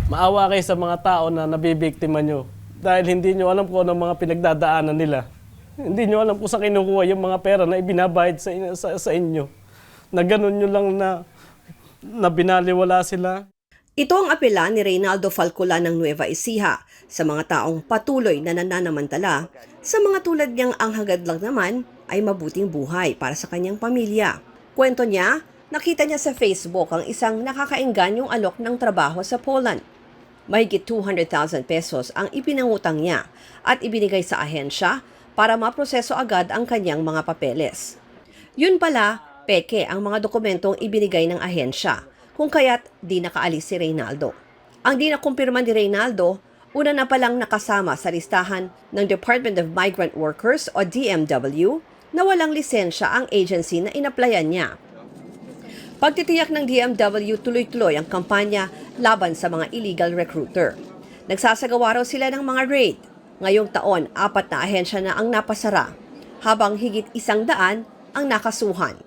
Maawa kayo sa mga tao na nabibiktima nyo dahil hindi nyo alam kung ano mga pinagdadaanan nila. Hindi nyo alam kung saan kinukuha yung mga pera na ibinabayad sa inyo. Na ganun nyo lang na binaliwala sila. Ito ang apela ni Reynaldo Falcola ng Nueva Ecija sa mga taong patuloy na nananamantala. Sa mga tulad niyang ang hagad lang naman ay mabuting buhay para sa kanyang pamilya. Kwento niya, nakita niya sa Facebook ang isang nakakaingganyong alok ng trabaho sa Poland. Mahigit 200,000 pesos ang ipinangutang niya at ibinigay sa ahensya para maproseso agad ang kanyang mga papeles. Yun pala, peke ang mga dokumentong ibinigay ng ahensya, kung kaya't di nakaalis si Reynaldo. Ang di nakumpirma ni Reynaldo, una na palang nakasama sa listahan ng Department of Migrant Workers o DMW na walang lisensya ang agency na inaplayan niya. Pagtitiyak ng DMW, tuloy-tuloy ang kampanya laban sa mga illegal recruiter. Nagsasagawa raw sila ng mga raid. Ngayong taon, 4 na ahensya na ang napasara, habang higit 100 ang nakasuhan.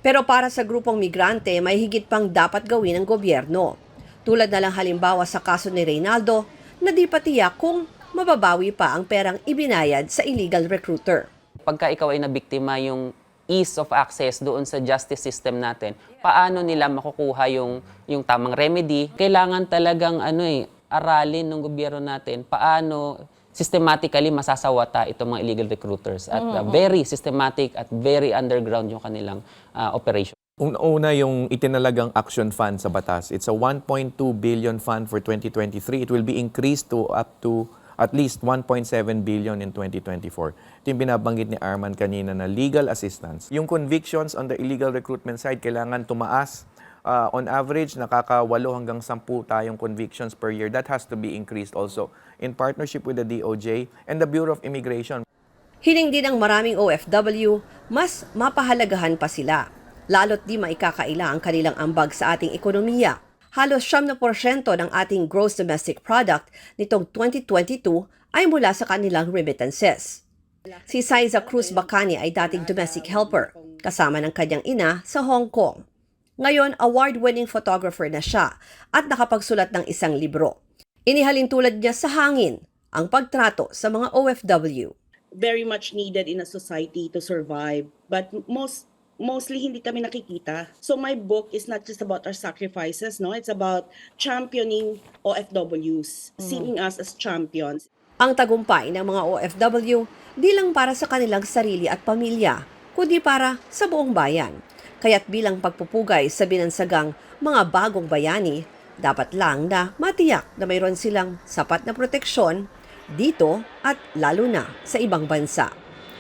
Pero para sa grupong migrante, may higit pang dapat gawin ng gobyerno. Tulad na lang halimbawa sa kaso ni Reynaldo, na di pa tiyak kung mababawi pa ang perang ibinayad sa illegal recruiter. Pagka ikaw ay nabiktima, yung ease of access doon sa justice system natin, paano nila makukuha yung tamang remedy? Kailangan talagang aralin ng gobyerno natin paano systematically masasawata itong mga illegal recruiters at very systematic at very underground yung kanilang operation. Una yung itinalagang action fund sa batas. It's a 1.2 billion fund for 2023. It will be increased to up to at least 1.7 billion in 2024. Ito yung binabanggit ni Arman kanina na legal assistance. Yung convictions on the illegal recruitment side, kailangan tumaas. On average, nakaka-8 hanggang 10 tayong convictions per year. That has to be increased also in partnership with the DOJ and the Bureau of Immigration. Hiling din ng maraming OFW, mas mapahalagahan pa sila. Lalo't di maikakaila ang kanilang ambag sa ating ekonomiya. Halos 70% ng ating gross domestic product nitong 2022 ay mula sa kanilang remittances. Si Saiza Cruz Bacani ay dating domestic helper, kasama ng kanyang ina sa Hong Kong. Ngayon, award-winning photographer na siya at nakapagsulat ng isang libro. Inihalin tulad niya sa hangin ang pagtrato sa mga OFW. Very much needed in a society to survive, but mostly hindi kami nakikita. So my book is not just about our sacrifices, no? It's about championing OFWs, seeing us as champions. Ang tagumpay ng mga OFW di lang para sa kanilang sarili at pamilya, kundi para sa buong bayan. Kaya't bilang pagpupugay sa binansagang mga bagong bayani, dapat lang na matiyak na mayroon silang sapat na proteksyon dito at lalo na sa ibang bansa.